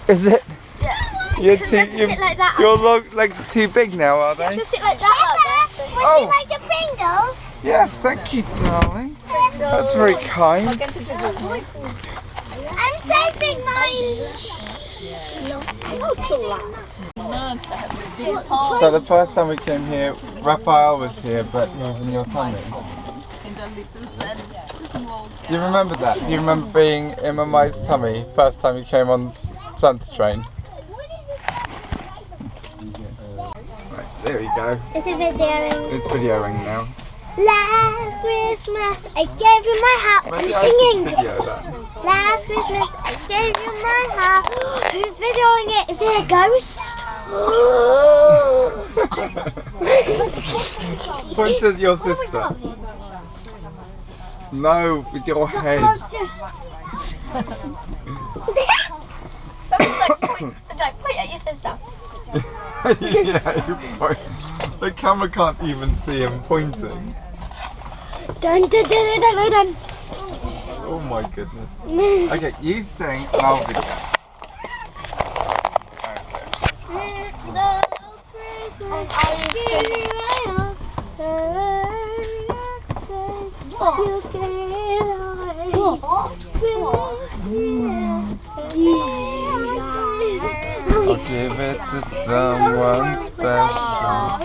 Is it? Yeah. You're You have to sit like that. Your legs are too big now, are You have they? to sit like that. Would you like the Pringles? Yes, thank you, darling. That's very kind. I'm saving mine. So the first time we came here, Raphael was here, but he was in your tummy. Do you remember that? Do you remember being in Mama's tummy first time you came on Santa train? Right, there we go. It's a videoing. It's videoing now. Last Christmas, I gave you my heart. I'm singing. Last Christmas, I gave you my heart. Who's videoing it? Is it a ghost? Point at your sister. No, with your head. Point at your sister. Yeah, you point. The camera can't even see him pointing. Dun, dun, dun, dun, dun, dun. Oh my goodness. Okay, you sing, I'll video. I'll give it to someone special.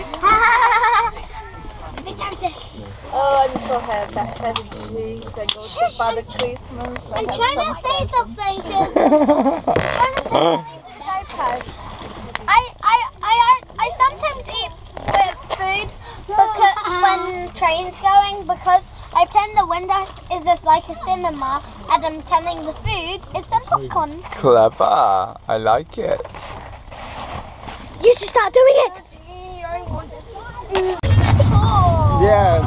Oh, I'm so happy. I have cheese. I go to Father Christmas. I'm trying to say something to I sometimes eat food because when train's going because I pretend the window is just like a cinema and I'm pretending the food is some popcorn. Clever. I like it. You should start doing it. Yes,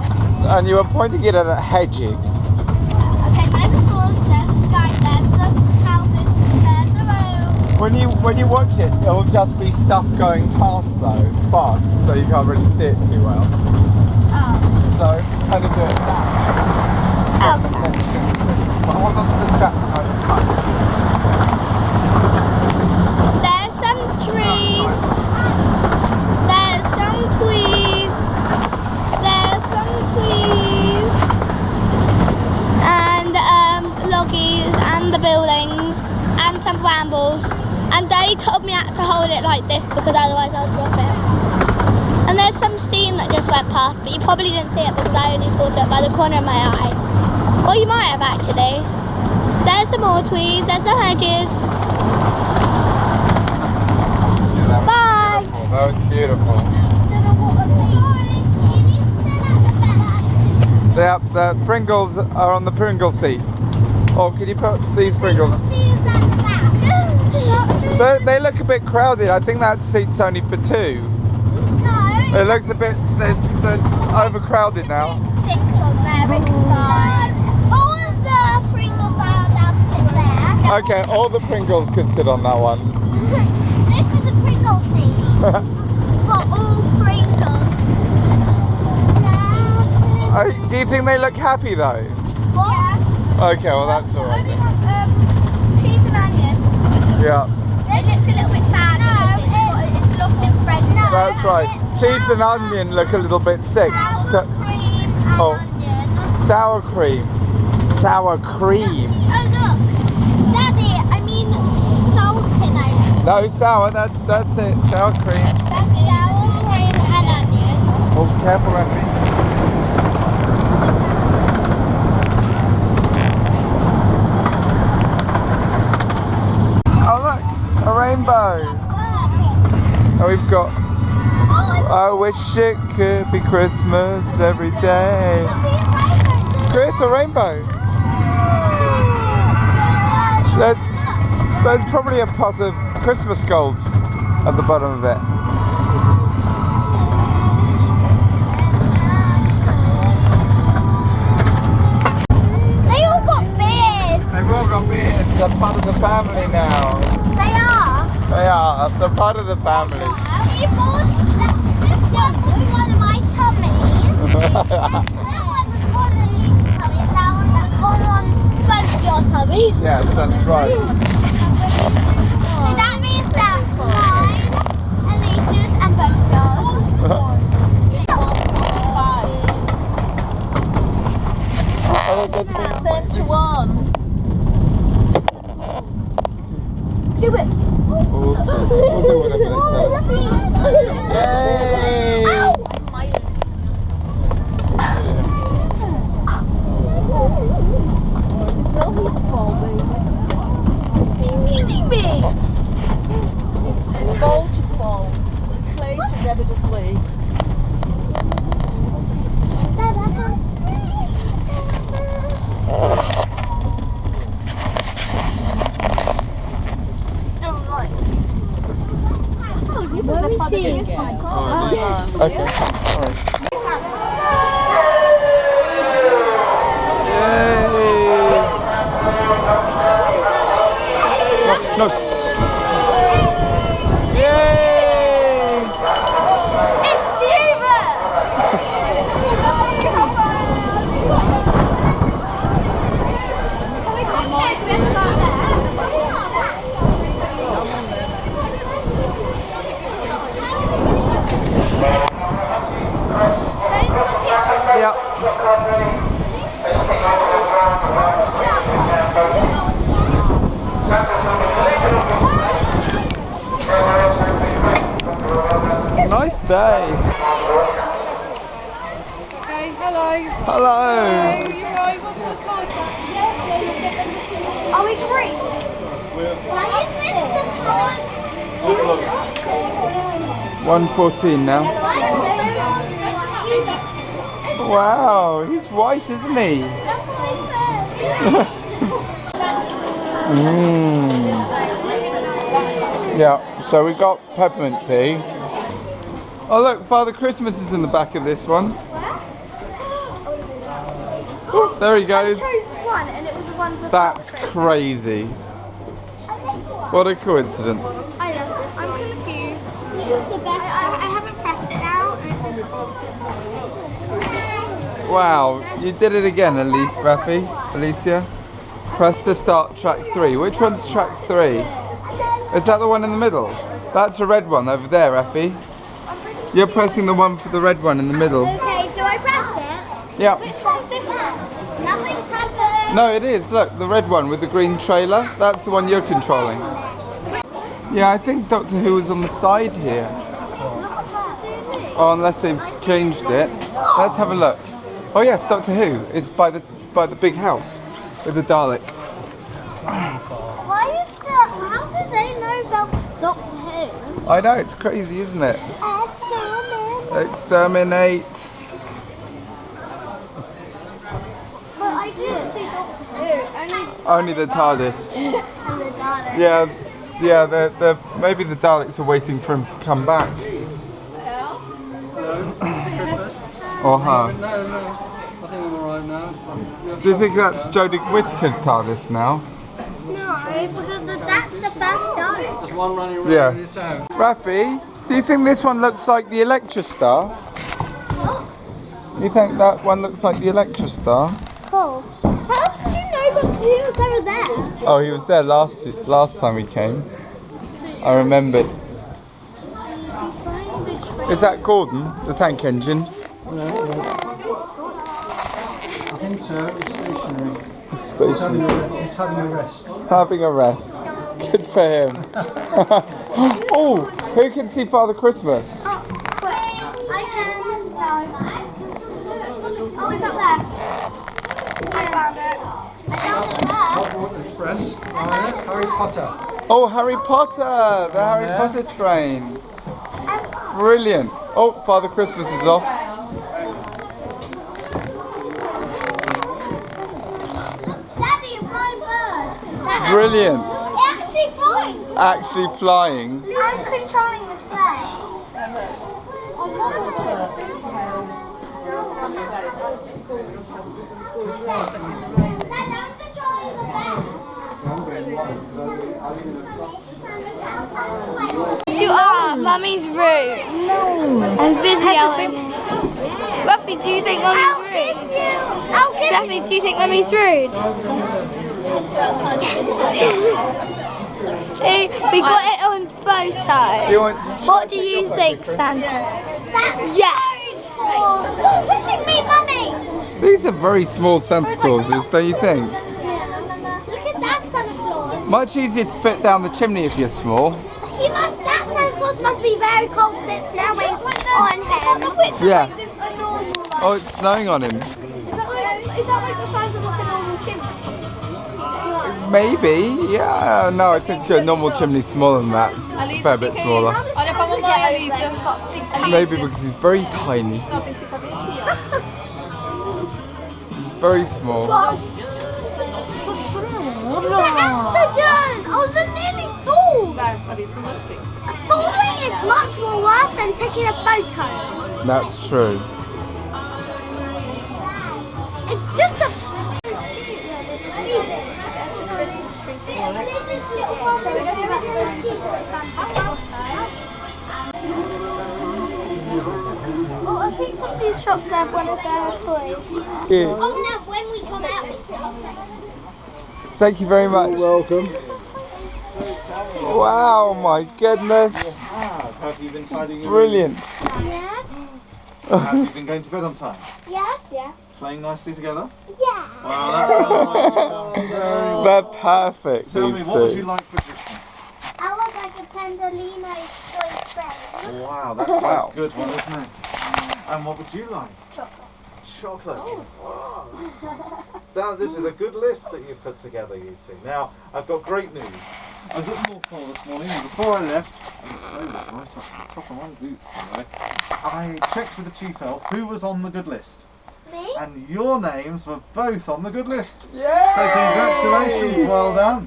and you were pointing it at a hedging. Okay, there's the doors, there's the sky, there's the houses, there's the road. When you watch it, it'll just be stuff going fast, so you can't really see it too well. Oh. So, how to do it that. Oh. But hold on to the strap nice and tight. There's some trees. There's some trees. There's some trees. And loggies and the buildings and some brambles. And Daddy told me to hold it like this because otherwise I'll drop it. And there's some steam that just went past, but you probably didn't see it because I only caught it by the corner of my eye. Or you might have actually. There's some more trees, there's the hedges. Bye! That was beautiful. The Pringles are on the Pringle seat. Oh, can you put these Pringles? They look a bit crowded. I think that seat's only for two. No. It looks a bit, there's overcrowded now. 6 on there, it's 5. All of the Pringles are allowed to sit there. Okay, all the Pringles can sit on that one. This is a Pringle seat. For all Pringles. Do you think they look happy though? What? Okay, well that's alright I only then. want cheese and onion. Yeah, It looks a little bit sad because it's lost its spread. No, that's right. Cheese and onion look a little bit sick. Sour cream and onion. Sour cream. Sour cream. Oh look, Daddy, I mean salted onion. No, sour, that's it. Sour cream. That's sour cream and onion. Oh, careful, Effie. Oh look, a rainbow. And we've got, I wish it could be Christmas every day. Chris, a rainbow. There's probably a pot of Christmas gold at the bottom of it. They all got beards. They've all got beards. They're part of the family now. They are. They are. They're part of the family. This one was one of my tummies. That one was one of Lisa's tummies. That one was one of both your tummies. Yes, that's right. So that Awesome. We'll do whatever they say. Yay! It's not his fault, baby. You're kidding me! It's ball to ball. We play together this way. Oh, this is the Father Christmas card. Okay. Alright. Yay! No. Yay! It's Tuba! Yeah. Nice day. Okay, hello. Hello. You right? What the card? Are we free? Why is this the 1:14 now. Wow, he's white, isn't he? Yeah, so we got peppermint tea. Oh look, Father Christmas is in the back of this one. Oh, there he goes. one and it was the one before. That's crazy. What a coincidence. I love this. I'm confused. I haven't pressed it out. Wow, you did it again, Rafi, Alicia. Press to start track 3. Which one's track 3? Is that the one in the middle? That's the red one over there, Rafi. You're pressing the one for the red one in the middle. Okay, do I press it? Yeah. Which one's this one? Nothing's happened. No, it is. Look, the red one with the green trailer. That's the one you're controlling. Yeah, I think Doctor Who is on the side here. Oh, unless they've changed it. Let's have a look. Oh yes, Doctor Who is by the big house with the Dalek. Why is that? How do they know about Doctor Who? I know, it's crazy, isn't it? Exterminate. Exterminate. But I didn't see Doctor Who. Only the TARDIS. And the Dalek. Yeah, the maybe the Daleks are waiting for him to come back. Christmas? Or her. No, I think I'm alright now. Do you think that's Jodie Whittaker's TARDIS now? No, because that's the first time. There's one running around in Yes. this town. Rafi, do you think this one looks like the Electra Star? You think that one looks like the Electra Star? Cool. How did you know Doctor Who was over there? Oh, he was there last time he came. I remembered. Is that Gordon, the tank engine? I think so. It's stationary. Station. It's having a rest. Having a rest. Good for him. Oh, who can see Father Christmas? I can. Oh, it's up there. I found it. I found it there. Express. Harry Potter. Oh, Harry Potter! The Harry Potter train. Brilliant. Oh, Father Christmas is off. Daddy, a flying bird. Brilliant. It actually flies. Actually flying. I'm controlling the sleigh. You are Mummy's rude. No. I'm busy. Ruffy, do you think Mummy's rude? Ruffy, do you think Mummy's rude? Hey, we got it on photo. You want? What do you think, Santa? Yes. Pushing me, Mummy. These are very small Santa Clauses, don't you think? Look at that Santa Claus. Much easier to fit down the chimney if you're small. That Santa Claus must be very cold because it's snowing on him. Yes. Oh, it's snowing on him. Is that like the size of like a normal chimney? Maybe, yeah. No, I think a normal chimney's smaller than that. It's a fair bit smaller. Olha pra mamãe, Alisa. Maybe because he's very tiny. He's very small. I'm so done. I was nearly full. Falling is much more worse than taking a photo. That's true. It's just a... Oh, I think somebody's shopped at one of their toys. Yeah. Oh no, when we come out it's Thank you very much. Welcome. Wow, my goodness. Have you been tidying your Brilliant. Yes. room? Have you been going to bed on time? Yes. Yeah. Playing nicely together? Yeah. Wow, that sounds like you've done very well. They're perfect, Tell me, these what would you two. like for Christmas? I would like a Pendolino toy friend. Wow, that's Wow. a good one, isn't it? And what would you like? Chocolate. Chocolate. Wow. So this is a good list that you've put together, you two. Now, I've got great news. I was at the North Pole this morning, and before I left, and the snow was right up to the top of my boots, anyway, I checked with the chief elf who was on the good list. Me? And your names were both on the good list. Yay! So congratulations, well done.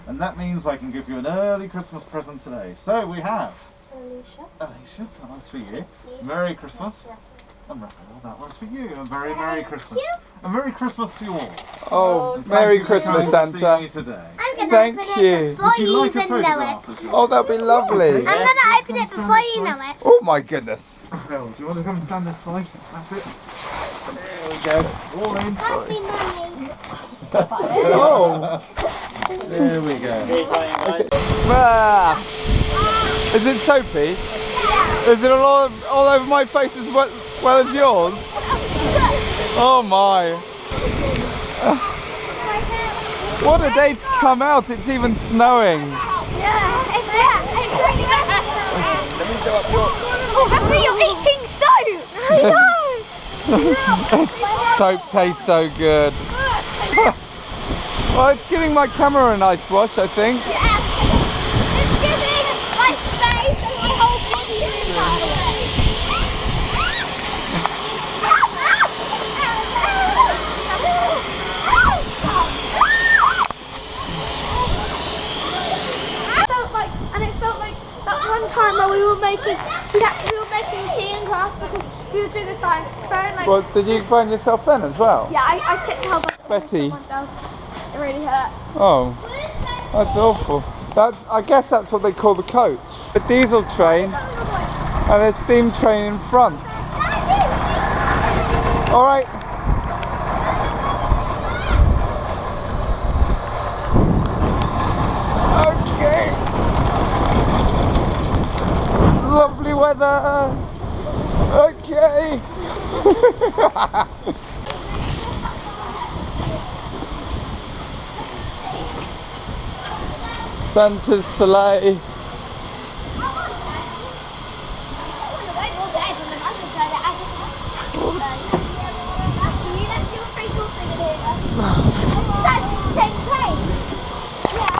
And that means I can give you an early Christmas present today. So we have Alicia. Alicia, that one's for you. Merry Christmas. And Raphael, that one's for you. And very Merry Christmas. And Merry Christmas to you all. Oh, And Merry thank you for Christmas, coming to see Santa. me today. I'm gonna Thank open you. it before Would you like a even know it. photograph as well? Oh, that'd be lovely. I'm gonna open it before you know it. Oh my goodness. Raphael, do you want to come and stand this side? That's it. There we go. All in. Happy Mummy. Oh. There we go. Ah. Is it soapy? Is it all over my face as well as yours? Oh my. What a day to come out. It's even snowing. Yeah, it's really good. Oh, Happy, you're eating soap. I know. Soap tastes so good. Well, it's giving my camera a nice wash, I think. Yeah. It's giving like face and my whole body is it felt like that one time where we were making tea in class because we were doing a science experiment. Well, did you find yourself then as well? Yeah, I tipped the whole bunch of Betty. myself. It really hurt. Oh, that's awful. I guess that's what they call the coach. A diesel train and a steam train in front. All right. Okay. Lovely weather. Okay. Santa's sleigh.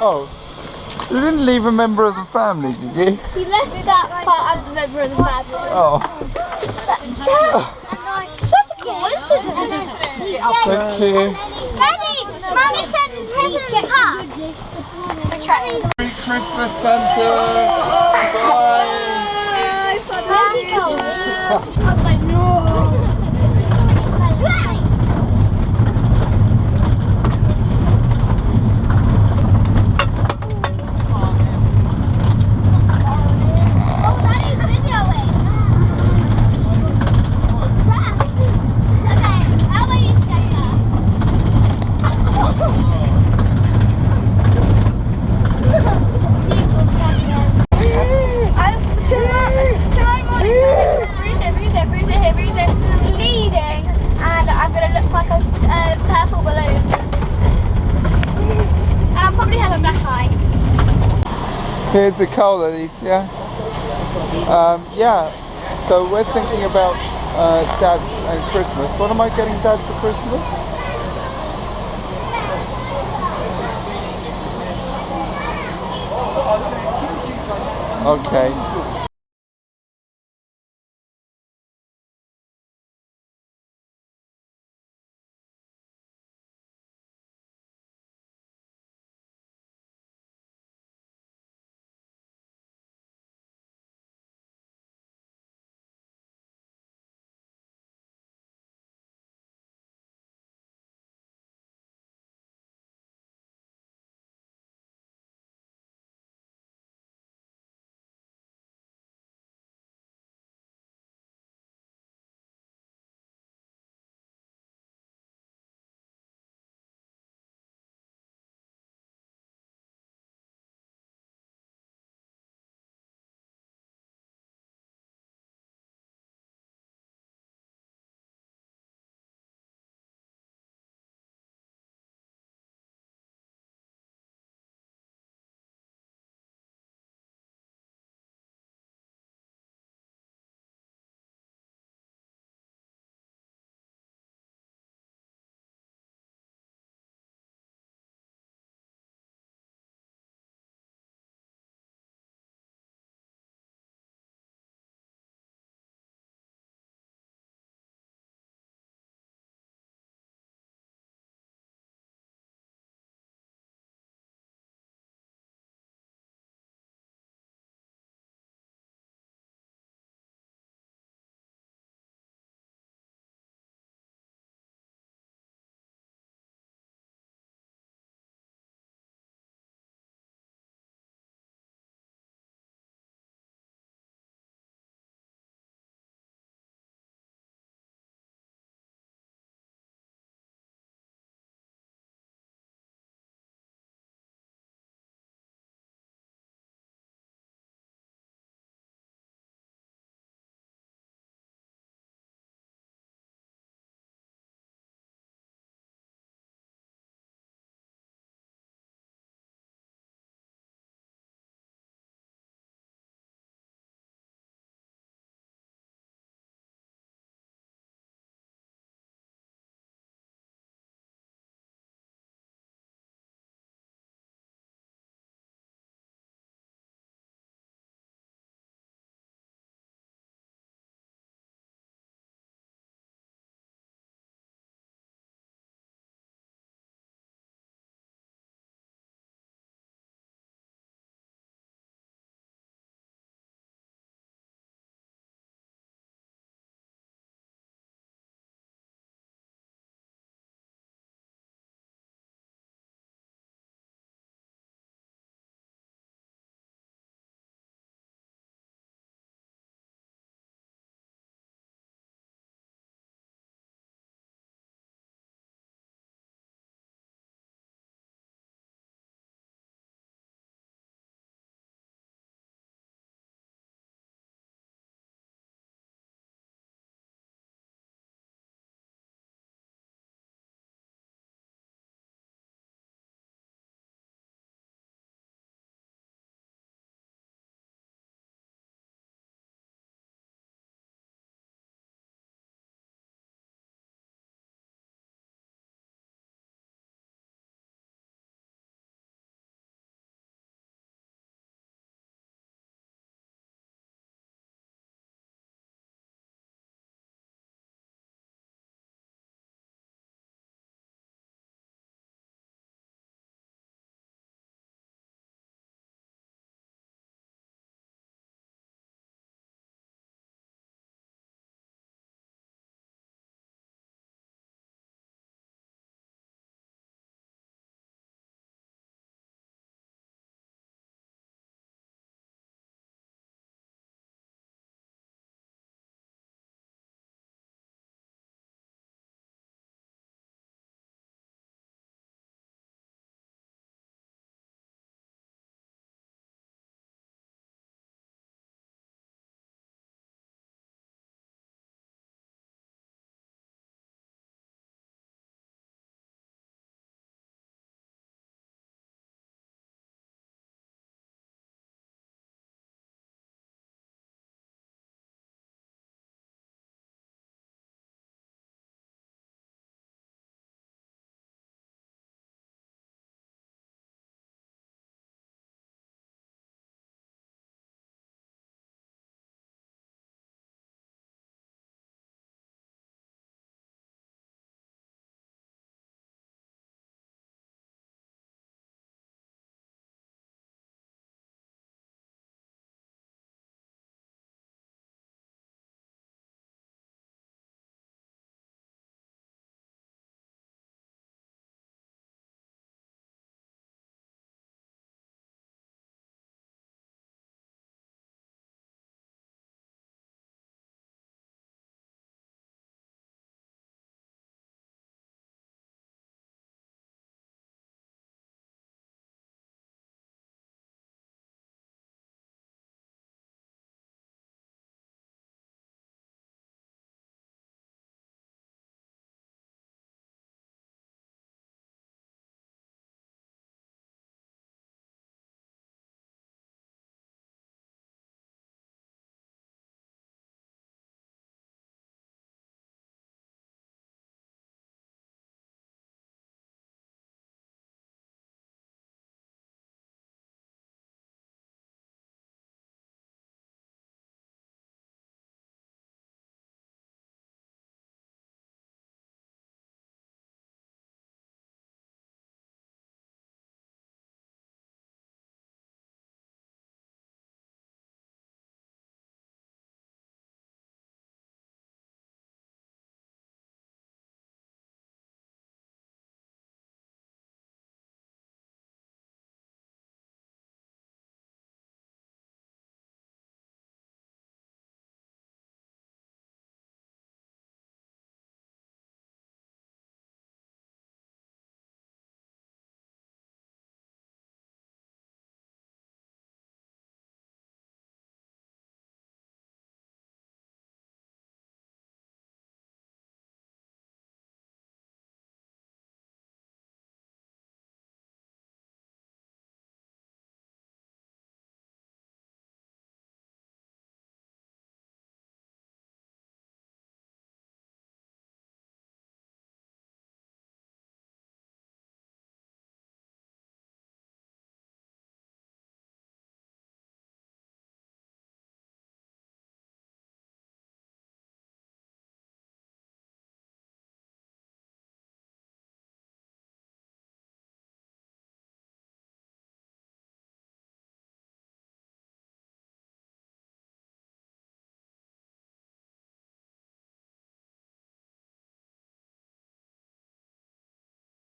Oh, you didn't leave a member of the family, did you? He left that part of the member of the family. Oh, Such a coincidence. thank you. Daddy, Mommy sent a present card. Merry Christmas, Santa. Bye. I'm like, no. Oh, Daddy's videoing. Okay, how about you go first? Here's the cola, Alicia. Yeah, so we're thinking about Dad and Christmas. What am I getting Dad for Christmas? Okay.